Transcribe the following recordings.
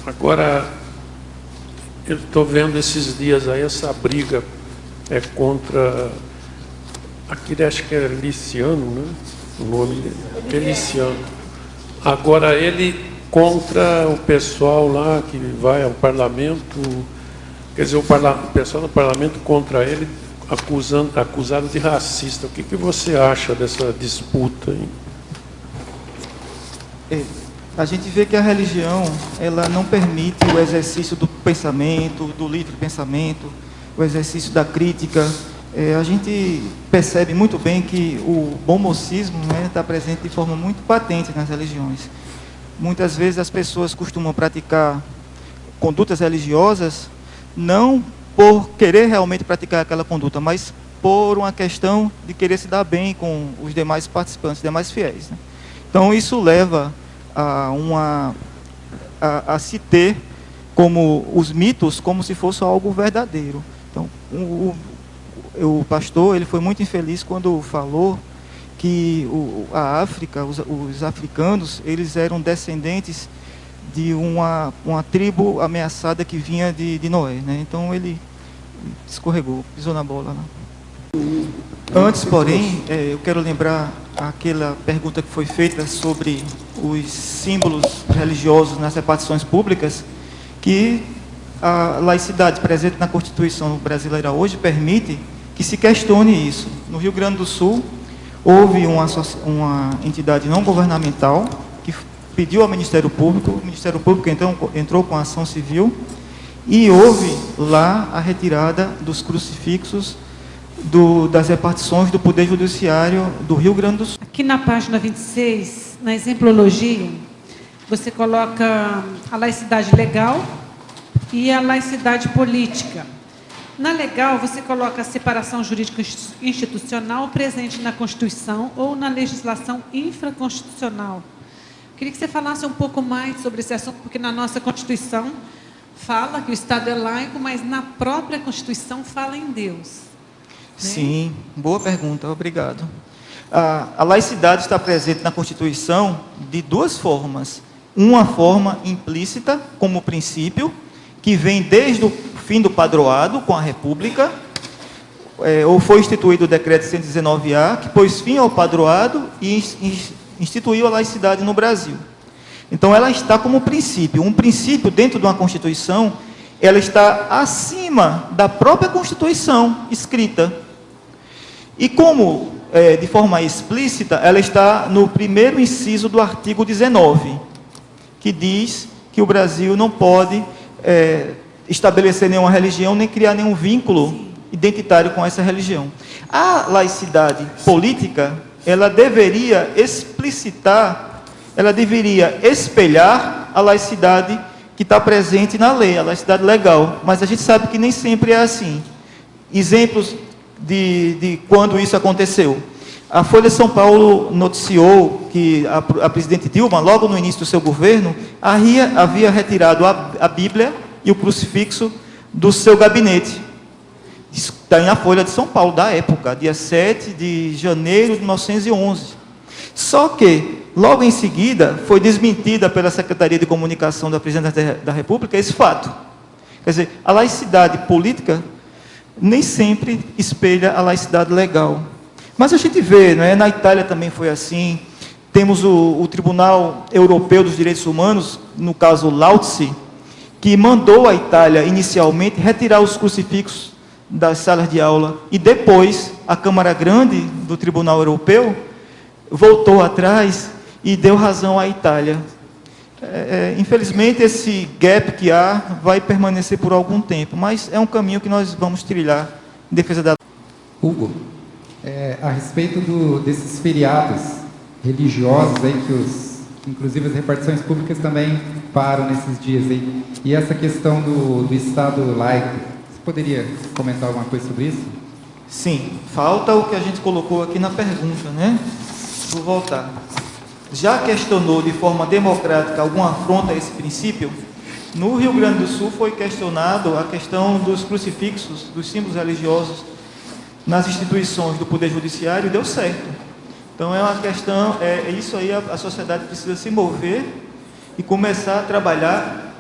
Agora, eu estou vendo esses dias aí essa briga contra aquele, acho que é Liciano, né? O nome dele, Feliciano. Agora ele contra o pessoal lá que vai ao parlamento, quer dizer, o pessoal do parlamento contra ele, acusado de racista. O que você acha dessa disputa aí? A gente vê que a religião, ela não permite o exercício do pensamento, do livre pensamento, o exercício da crítica. A gente percebe muito bem que o bom mocismo está presente de forma muito patente nas religiões. Muitas vezes as pessoas costumam praticar condutas religiosas não por querer realmente praticar aquela conduta, mas por uma questão de querer se dar bem com os demais participantes, os demais fiéis, né? Então isso leva a se ter como os mitos como se fosse algo verdadeiro. Então o pastor, ele foi muito infeliz quando falou que a África, os africanos, eles eram descendentes de uma tribo ameaçada que vinha de Noé, né? Então ele escorregou, pisou na bola, né? Antes, porém, eu quero lembrar aquela pergunta que foi feita sobre os símbolos religiosos nas repartições públicas, que a laicidade presente na Constituição brasileira hoje permite que se questione isso. No Rio Grande do Sul, houve uma entidade não governamental que pediu ao Ministério Público, o Ministério Público então entrou com a ação civil, e houve lá a retirada dos crucifixos das repartições do Poder Judiciário do Rio Grande do Sul. Aqui na página 26, na exemplologia, você coloca a laicidade legal e a laicidade política. Na legal, você coloca a separação jurídica institucional presente na Constituição ou na legislação infraconstitucional. Queria que você falasse um pouco mais sobre esse assunto, porque na nossa Constituição fala que o Estado é laico, mas na própria Constituição fala em Deus. Sim, boa pergunta, obrigado. A laicidade está presente na Constituição de duas formas. Uma forma implícita, como princípio, que vem desde o fim do padroado com a República, ou foi instituído o decreto 119A, que pôs fim ao padroado e instituiu a laicidade no Brasil. Então, ela está como princípio. Um princípio dentro de uma Constituição, ela está acima da própria Constituição escrita. E como, de forma explícita, ela está no primeiro inciso do artigo 19, que diz que o Brasil não pode estabelecer nenhuma religião, nem criar nenhum vínculo identitário com essa religião. A laicidade política, ela deveria explicitar, ela deveria espelhar a laicidade que está presente na lei, a laicidade legal. Mas a gente sabe que nem sempre é assim. Exemplos de quando isso aconteceu. A Folha de São Paulo noticiou que a presidente Dilma, logo no início do seu governo, havia retirado a Bíblia e o crucifixo do seu gabinete. Está na Folha de São Paulo, da época, dia 7 de janeiro de 1911. Só que, logo em seguida, foi desmentida pela Secretaria de Comunicação da Presidência da República esse fato. Quer dizer, a laicidade política nem sempre espelha a laicidade legal. Mas a gente vê, não é? Na Itália também foi assim. Temos o Tribunal Europeu dos Direitos Humanos, no caso Lauzi, que mandou a Itália, inicialmente, retirar os crucifixos das salas de aula, e depois a Câmara Grande do Tribunal Europeu voltou atrás e deu razão à Itália. Infelizmente, esse gap que há vai permanecer por algum tempo, mas é um caminho que nós vamos trilhar em defesa da... Hugo, a respeito desses feriados religiosos aí que inclusive as repartições públicas também param nesses dias aí, e essa questão do Estado laico, você poderia comentar alguma coisa sobre isso? Sim, falta o que a gente colocou aqui na pergunta, né? Vou voltar. Já questionou de forma democrática alguma afronta a esse princípio? No Rio Grande do Sul foi questionado a questão dos crucifixos, dos símbolos religiosos nas instituições do Poder Judiciário, e deu certo. Então é uma questão, isso aí a sociedade precisa se mover e começar a trabalhar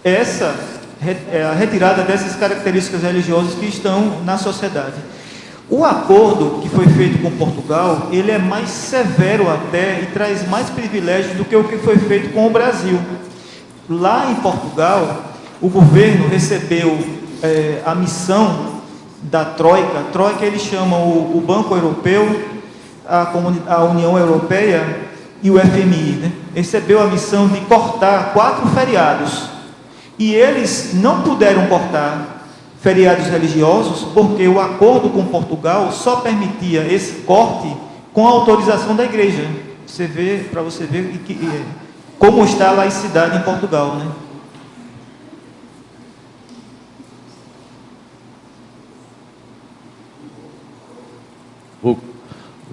a retirada dessas características religiosas que estão na sociedade. O acordo que foi feito com Portugal, ele é mais severo até e traz mais privilégios do que o que foi feito com o Brasil. Lá em Portugal, o governo recebeu a missão da Troika. A Troika, eles chamam o Banco Europeu, a União Europeia e o FMI, né? Recebeu a missão de cortar 4 feriados. E eles não puderam cortar feriados religiosos, porque o acordo com Portugal só permitia esse corte com a autorização da igreja. Para você ver como está a laicidade em Portugal, né?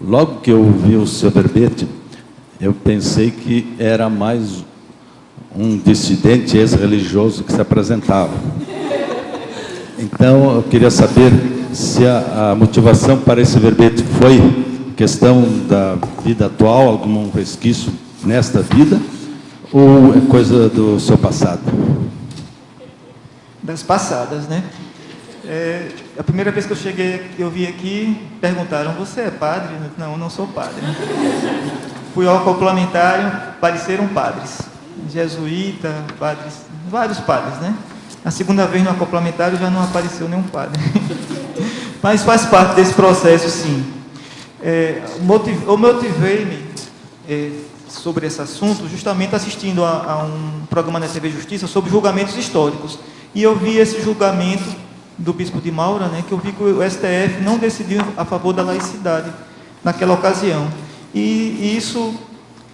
Logo que eu vi o seu verbete, eu pensei que era mais um dissidente ex-religioso que se apresentava. Então, eu queria saber se a motivação para esse verbete foi questão da vida atual, algum resquício nesta vida, ou é coisa do seu passado? Das passadas, né? A primeira vez que eu vim aqui, perguntaram: você é padre? Não, não sou padre. Fui ao complementário, apareceram padres, jesuíta, padres, vários padres, né? A segunda vez no complementário já não apareceu nenhum padre. Mas faz parte desse processo, sim. Eu motivei-me sobre esse assunto justamente assistindo a um programa na TV Justiça sobre julgamentos históricos. E eu vi esse julgamento do Bispo de Maura, né, que eu vi que o STF não decidiu a favor da laicidade naquela ocasião. E isso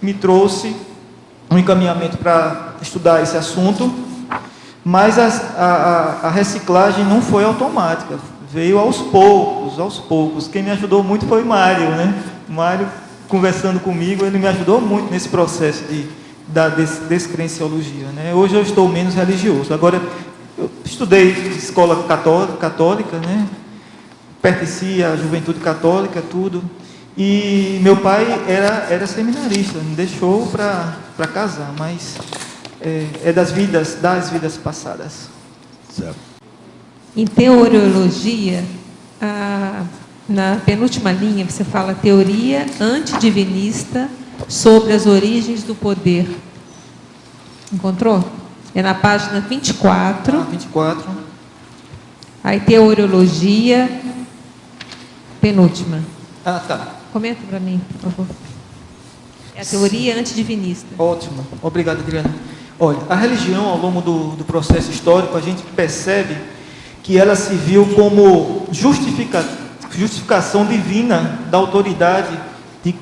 me trouxe um encaminhamento para estudar esse assunto, mas a reciclagem não foi automática, veio aos poucos. Quem me ajudou muito foi o Mário, né? O Mário, conversando comigo, ele me ajudou muito nesse processo da descrenciologia, né? Hoje eu estou menos religioso. Agora, eu estudei escola católica, né? Pertencia à juventude católica, tudo. E meu pai era seminarista, me deixou para casar, mas é das vidas passadas. Certo. Em teoriologia, na penúltima linha, você fala teoria antidivinista sobre as origens do poder. Encontrou? É na página 24. 24. Aí, teoriologia, penúltima. Tá. Comenta para mim, por favor. É a teoria antidivinista. Ótimo. Obrigado, Adriana. Olha, a religião, ao longo do processo histórico, a gente percebe que ela se viu como justificação divina da autoridade de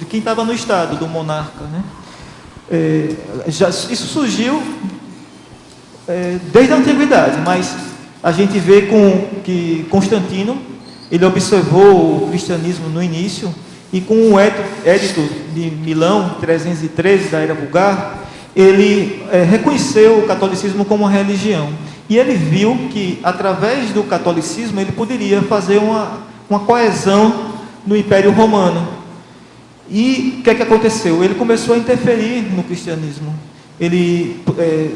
quem estava no Estado, do monarca, né? Isso surgiu desde a antiguidade, mas a gente vê que Constantino, ele observou o cristianismo no início, e com o Edito de Milão, 313, da Era Vulgar, ele reconheceu o catolicismo como uma religião. E ele viu que, através do catolicismo, ele poderia fazer uma coesão no Império Romano. E o que aconteceu? Ele começou a interferir no cristianismo.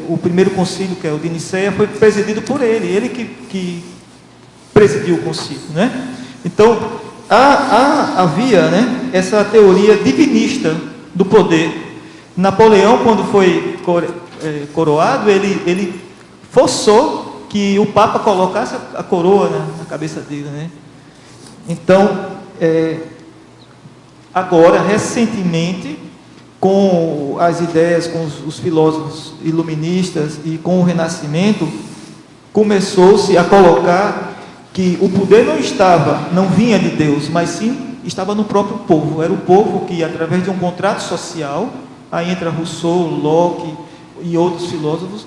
O primeiro concílio, que é o de Nicéia, foi presidido por ele que presidiu o concílio, né? Então, havia, né, essa teoria divinista do poder. Napoleão, quando foi coroado, ele forçou que o Papa colocasse a coroa na cabeça dele, né? Então, agora, recentemente, com as ideias, com os filósofos iluministas e com o Renascimento, começou-se a colocar que o poder não vinha de Deus, mas sim estava no próprio povo. Era o povo que, através de um contrato social, aí entra Rousseau, Locke e outros filósofos,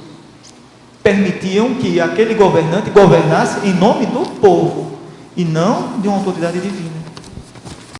permitiam que aquele governante governasse em nome do povo e não de uma autoridade divina.